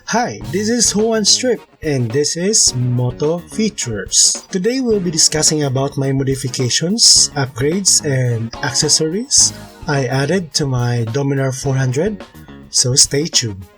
Hi, this is Juan Strip and this is Moto Features. Today we'll be discussing about my modifications, upgrades, and accessories I added to my Dominar 400, so stay tuned.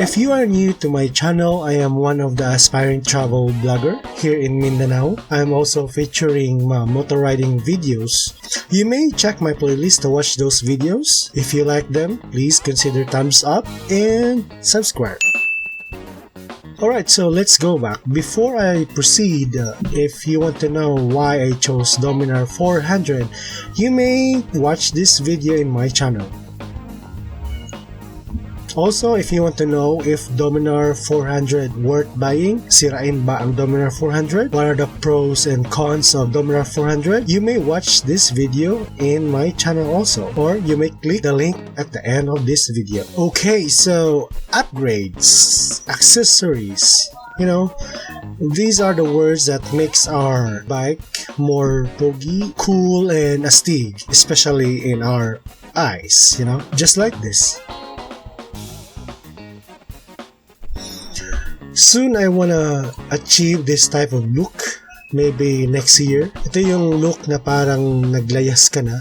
If you are new to my channel, I am one of the aspiring travel blogger here in Mindanao. I am also featuring motor riding videos. You may check my playlist to watch those videos. If you like them, please consider thumbs up and subscribe. Alright, so let's go back. Before I proceed, if you want to know why I chose Dominar 400, you may watch this video in my channel. Also, if you want to know if Dominar 400 worth buying, Sirain ba ang Dominar 400? What are the pros and cons of Dominar 400? You may watch this video in my channel also, or you may click the link at the end of this video. Okay, so upgrades, accessories, these are the words that makes our bike more pogi, cool, and astig, especially in our eyes, just like this. Soon I wanna achieve this type of look, maybe next year. Ito yung look na parang naglayas ka na.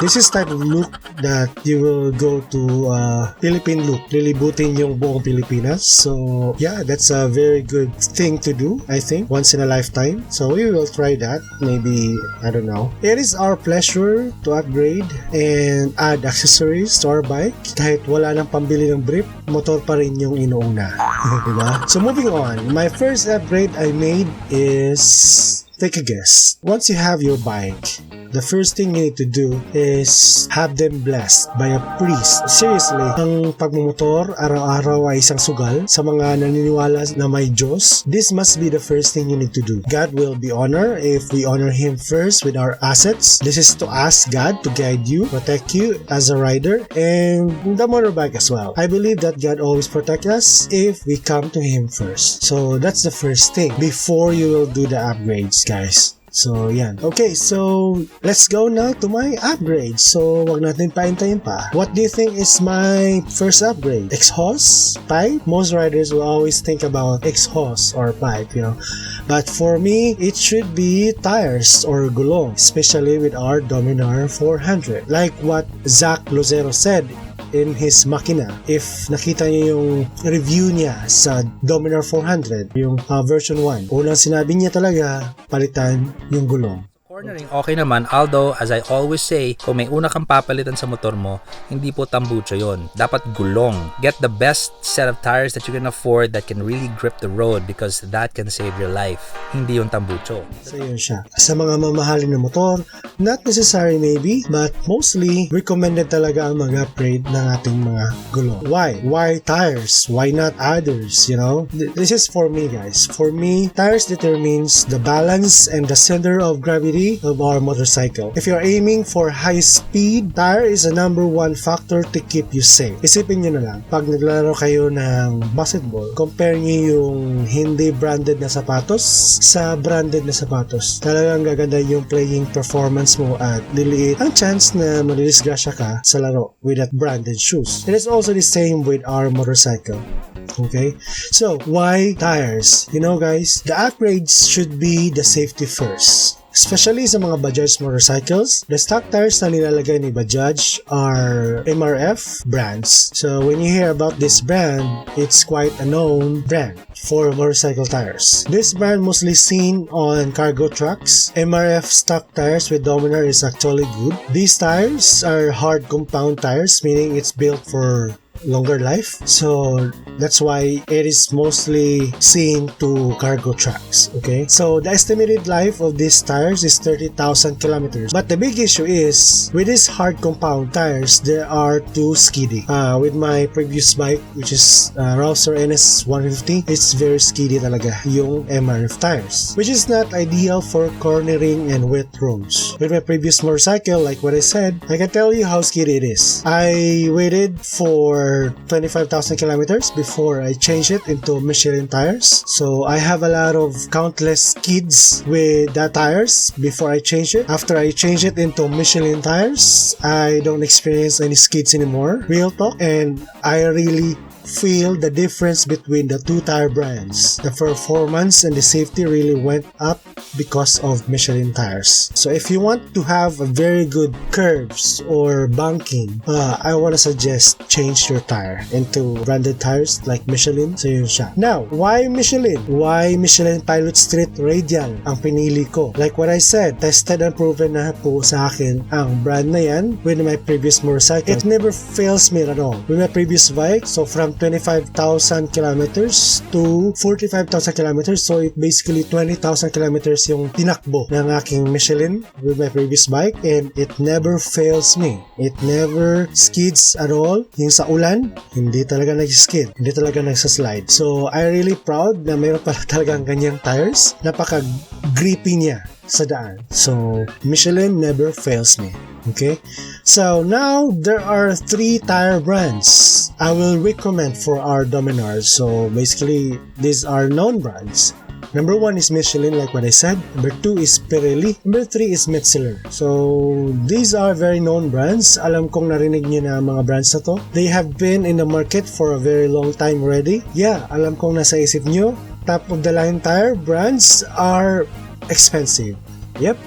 This is type of look that you will go to Philippine look, lilibutin yung buong Pilipinas. So yeah, that's a very good thing to do, I think, once in a lifetime. So we will try that, maybe, I don't know. It is our pleasure to upgrade and add accessories to our bike. Kahit wala nang pambili ng brief, motor pa rin yung inuuna. Diba? So moving on, my first upgrade I made is, take a guess. Once you have your bike, the first thing you need to do is have them blessed by a priest. Seriously, ang pagmumotor araw-araw ay isang sugal. Sa mga naniniwala na may Diyos, this must be the first thing you need to do. God will be honored if we honor Him first with our assets. This is to ask God to guide you, protect you as a rider, and the motorbike as well. I believe that God always protects us if we come to Him first. So that's the first thing before you will do the upgrades, guys. So, yan. Okay, so let's go now to my upgrade. So, wag natin paintayin pa. What do you think is my first upgrade? Exhaust? Pipe? Most riders will always think about exhaust or pipe, But for me, it should be tires or gulong, especially with our Dominar 400. Like what Zach Lozero said in his makina. If nakita niyo yung review niya sa Dominar 400, yung version 1, unang sinabi niya talaga, palitan yung gulong. Cornering okay naman, although as I always say, kung may una kang papalitan sa motor mo, hindi po tambucho yon. Dapat gulong. Get the best set of tires that you can afford that can really grip the road because that can save your life. Hindi yung tambucho. So yun siya. Sa mga mamahalin na motor, not necessary maybe, but mostly recommended talaga ang mag-upgrade ng ating mga gulong. Why? Why tires? Why not others? This is for me, guys. For me, tires determines the balance and the center of gravity of our motorcycle. If you're aiming for high speed, tire is a number one factor to keep you safe. Isipin nyo na lang, pag naglalaro kayo ng basketball, compare nyo yung hindi branded na sapatos sa branded na sapatos. Talagang gaganda yung playing performance mo at liliit ang chance na madidisgrasya ka sa laro with that branded shoes. It is also the same with our motorcycle. Okay? So, why tires? Guys, the upgrades should be the safety first. Especially sa mga Bajaj motorcycles, the stock tires na nilalagay ni Bajaj are MRF brands. So when you hear about this brand, it's quite a known brand for motorcycle tires. This brand mostly seen on cargo trucks. MRF stock tires with Dominar is actually good. These tires are hard compound tires, meaning it's built for longer life, so that's why it is mostly seen to cargo trucks. Okay, so the estimated life of these tires is 30,000 kilometers, but the big issue is with these hard compound tires, they are too skiddy. With my previous bike, which is Rouser NS 150, it's very skiddy talaga yung MRF tires, which is not ideal for cornering and wet roads. With my previous motorcycle, like what I said, I can tell you how skiddy it is. I waited for for 25,000 kilometers before I change it into Michelin tires. So I have a lot of countless skids with that tires before I change it. After I change it into Michelin tires, I don't experience any skids anymore, real talk, and I really feel the difference between the two tire brands. The performance and the safety really went up because of Michelin tires. So if you want to have a very good curves or banking, I want to suggest change your tire into branded tires like Michelin. So yun siya. Now, why Michelin? Why Michelin Pilot Street Radial ang pinili ko? Like what I said, tested and proven na po sa akin ang brand na yan with my previous motorcycle. It never fails me at all. With my previous bike, so from 25,000 kilometers to 45,000 kilometers, so it basically 20,000 kilometers yung tinakbo ng aking Michelin with my previous bike, and it never fails me. It never skids at all. Yung sa ulan, hindi talaga nag-skid, hindi talaga nagsaslide. So I really proud na mayroon pala talagang ganyang tires. Napaka-grippy niya sa daan. So Michelin never fails me. Okay, so now there are 3 tire brands I will recommend for our Dominars. So basically these are known brands. Number 1 is Michelin, like what I said. Number 2 is Pirelli. Number 3 is Metzeler. So these are very known brands. Alam kong narinig niyo na mga brands na to. They have been in the market for a very long time already. Yeah, alam kong nasa isip niyo, top of the line tire brands are expensive. Yep.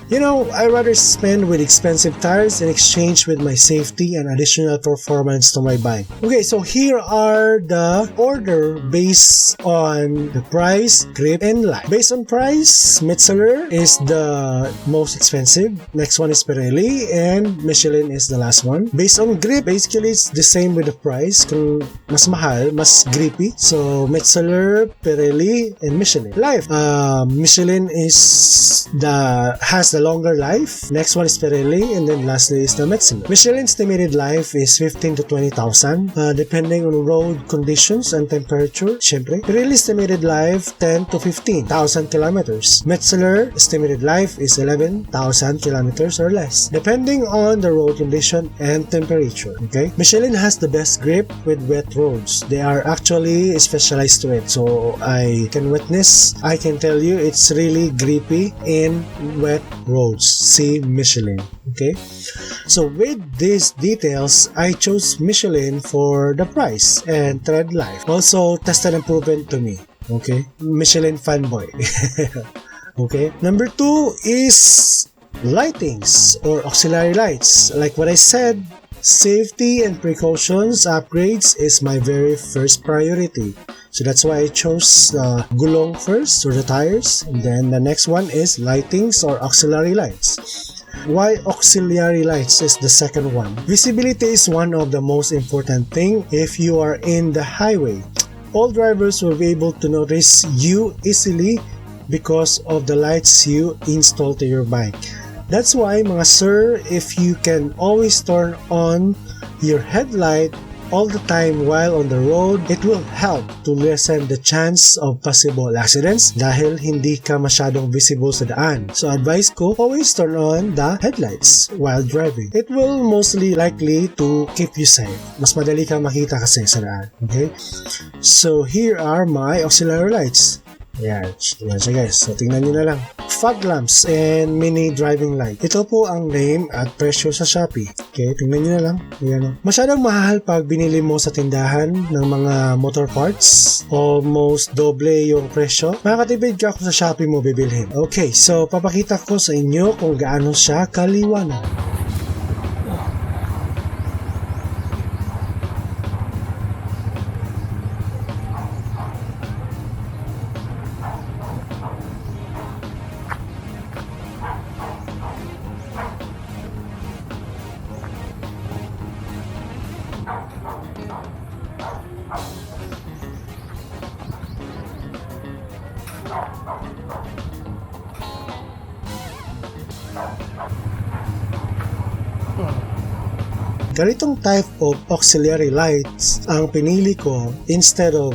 You know, I rather spend with expensive tires in exchange with my safety and additional performance to my bike. Okay, so here are the order based on the price, grip, and life. Based on price, Metzeler is the most expensive. Next one is Pirelli, and Michelin is the last one. Based on grip, basically it's the same with the price. Kung mas mahal, mas grippy. So Metzeler, Pirelli, and Michelin. Life, Michelin has the longer life. Next one is Pirelli, and then lastly is the Metzeler. Michelin's estimated life is 15 to 20,000 depending on road conditions and temperature. Syempre, Pirelli's estimated life 10 to 15,000 kilometers. Metzeler estimated life is 11,000 kilometers or less depending on the road condition and temperature. Okay, Michelin has the best grip with wet roads. They are actually specialized to it, so I can tell you it's really grippy in wet roads. See Michelin. Okay, so with these details, I chose Michelin for the price and tread life. Also tested and proven to me. Okay, Michelin fanboy. Okay, number 2 is lightings or auxiliary lights. Like what I said, safety and precautions upgrades is my very first priority. So that's why I chose gulong first, or the tires, and then the next one is lightings or auxiliary lights. Why auxiliary lights is the second one? Visibility is one of the most important thing if you are in the highway. All drivers will be able to notice you easily because of the lights you install to your bike. That's why, mga sir, if you can always turn on your headlight all the time while on the road, it will help to lessen the chance of possible accidents dahil hindi ka masyadong visible sa daan. So advice ko, always turn on the headlights while driving. It will mostly likely to keep you safe. Mas madali ka makita kasi sa daan. Okay? So here are my auxiliary lights. Yan siya guys. So tingnan nyo na lang. Fog lamps and mini driving light. Ito po ang name at presyo sa Shopee. Okay, tingnan nyo na lang. Yan. Masyadong mahal pag binili mo sa tindahan ng mga motor parts. Almost doble yung presyo. Makakatipid ka kung sa Shopee mo bibilhin. Okay, so papakita ko sa inyo kung gaano siya kaliwanag. Ganitong type of auxiliary lights ang pinili ko instead of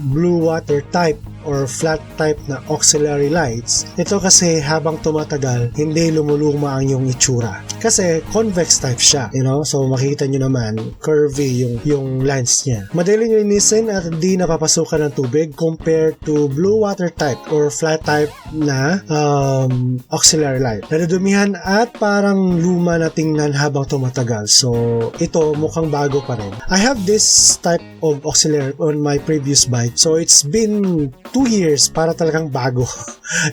blue water type or flat type na auxiliary lights, ito kasi habang tumatagal, hindi lumuluma ang yung itsura. Kasi convex type siya, so makikita nyo naman, curvy yung lens niya. Madaling linisin at hindi napapasukan ng tubig compared to blue water type or flat type na auxiliary light. Nadudumihan at parang luma na tingnan habang tumatagal. So, ito mukhang bago pa rin. I have this type of auxiliary on my previous bike. So, it's been 2 years para talagang bago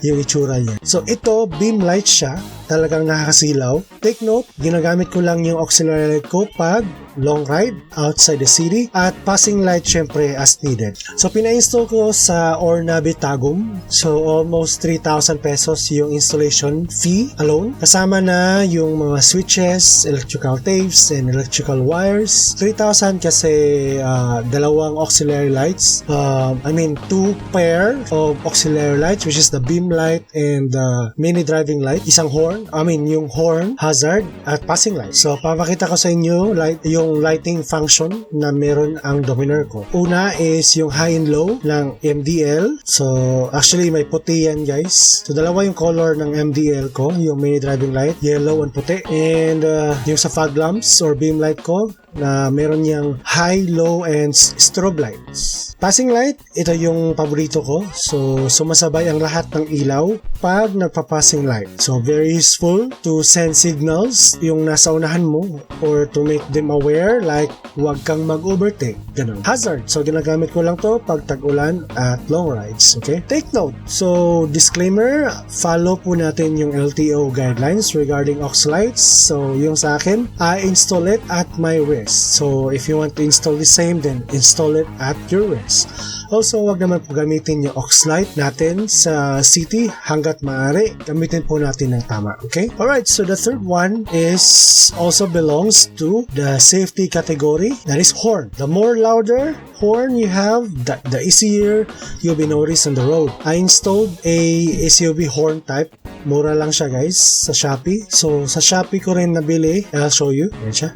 yung itsura niya. So, ito, beam light siya. Talagang nakakasilaw. Take note, ginagamit ko lang yung auxiliary light ko pag long ride outside the city at passing light syempre as needed. So pina-install ko sa Ornabi Tagum. So almost 3,000 pesos yung installation fee alone. Kasama na yung mga switches, electrical tapes, and electrical wires. 3,000 kasi dalawang auxiliary lights. 2 pair of auxiliary lights, which is the beam light and the mini driving light. Isang horn, yung horn, hazard, at passing light. So papakita ko sa inyo yung lighting function na meron ang Dominar ko. Una is yung high and low ng MDL. So actually may puti yan, guys. So dalawa yung color ng MDL ko, yung mini driving light, yellow and puti. And yung sa fog lamps or beam light ko na meron niyang high, low, and strobe lights. Passing light, ito yung paborito ko. So sumasabay ang lahat ng ilaw pag nagpa-passing light. So very useful to send signals yung nasa unahan mo or to make them aware, like huwag kang mag-overtake. Ganun. Hazard. So ginagamit ko lang to pag tag-ulan at long rides. Okay? Take note. So disclaimer, follow po natin yung LTO guidelines regarding aux lights. So yung sa akin, I install it at my risk. So if you want to install the same, then install it at your risk. Also, wag naman po gamitin yung aux light natin sa city hanggat maaari. Gamitin po natin ng tama. Okay? Alright, so the third one is also belongs to the safety category. That is horn. The more louder horn you have, the easier you'll be noticed on the road. I installed a SUV horn type. Mura lang siya, guys, sa Shopee. So sa Shopee ko rin nabili. I'll show you. Yan siya.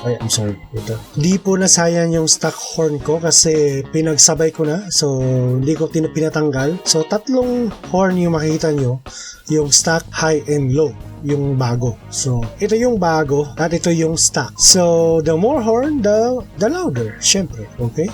I'm sorry. Ito. Di po nasayang yung stock horn ko kasi pinagsabay ko na. So, hindi ko pinatanggal. So, 3 horn yung makikita nyo. Yung stock, high, and low. Yung bago. So, ito yung bago at ito yung stock. So, the more horn, the louder. Syempre. Okay?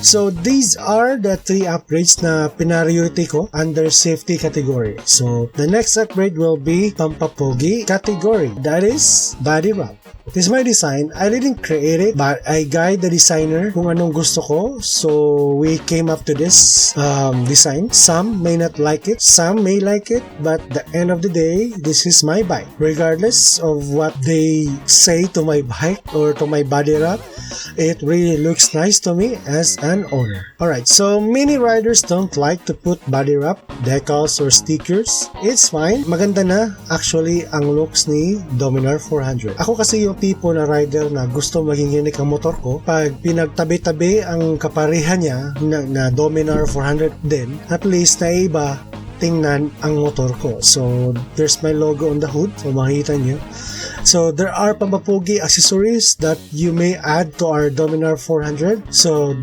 So these are the 3 upgrades na pinariority ko under safety category. So the next upgrade will be pampapogi category. That is body wrap. It is my design. I didn't create it, but I guide the designer kung anong gusto ko. So we came up to this design. Some may not like it, some may like it, but the end of the day, this is my bike. Regardless of what they say to my bike or to my body wrap, it really looks nice to me as an owner. Alright, so many riders don't like to put body wrap, decals, or stickers. It's fine. Maganda na actually ang looks ni Dominar 400. Ako kasi yung tipo na rider na gusto maging unique ang motor ko. Pag pinagtabi-tabi ang kaparihan niya na Dominar 400 din, at least na iba tingnan ang motor ko. So there's my logo on the hood. So makikita nyo. So there are pampapogi accessories that you may add to our Dominar 400. So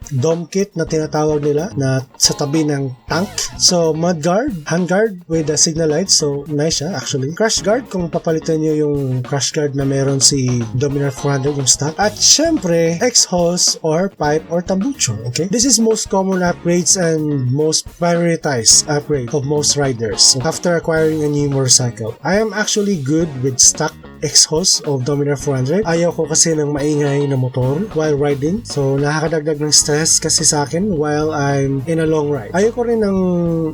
dome kit na tinatawag nila na sa tabi ng tank. So mud guard, hand guard with the signal light. So nice siya actually. Crash guard kung papalitan nyo yung crash guard na meron si Dominar 400 yung stock. At syempre exhaust or pipe or tambucho. Okay? This is most common upgrades and most prioritized upgrade of most riders after acquiring a new motorcycle. I am actually good with stock exhaust of Dominar 400. Ayaw ko kasi ng maingay na motor while riding. So nakakadagdag ng stress kasi sa akin while I'm in a long ride. Ayaw ko rin ng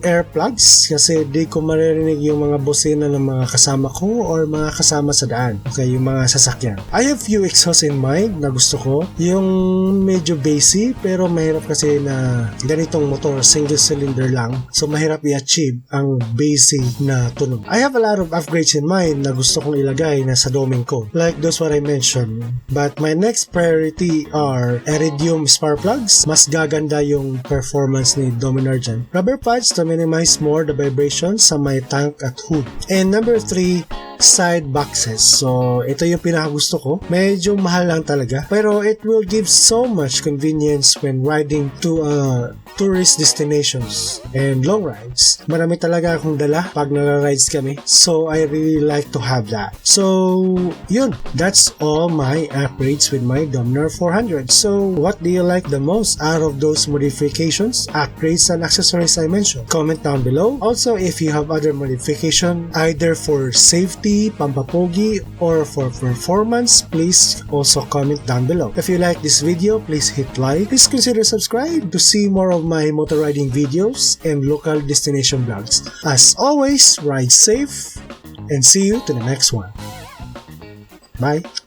earplugs kasi di ko maririnig yung mga bosina ng mga kasama ko or mga kasama sa daan. Okay, yung mga sasakyan. I have few exhausts in mind na gusto ko. Yung medyo basic pero mahirap kasi na ganitong motor, single cylinder lang. So mahirap i-achieve ang basic na tunog. I have a lot of upgrades in mind na gusto kong ilagay na sa Domin ko. Like those what I mentioned. But my next priority are iridium spark plugs, pads, mas gaganda yung performance ni Dominar dyan. Rubber pads to minimize more the vibration sa may tank at hood. And number 3, side boxes. So, ito yung pinakagusto ko. Medyo mahal lang talaga, pero it will give so much convenience when riding to tourist destinations and long rides. Marami talaga akong dala pag nag-rides kami. So, I really like to have that. So, yun. That's all my upgrades with my Dominar 400. So, what do you like the most out of those modifications, upgrades, and accessories I mentioned? Comment down below. Also, if you have other modification, either for safety, pampapogi, or for performance, please also comment down below. If you like this video, please hit like. Please consider subscribe to see more of my motor riding videos and local destination vlogs. As always, ride safe and see you to the next one. Bye.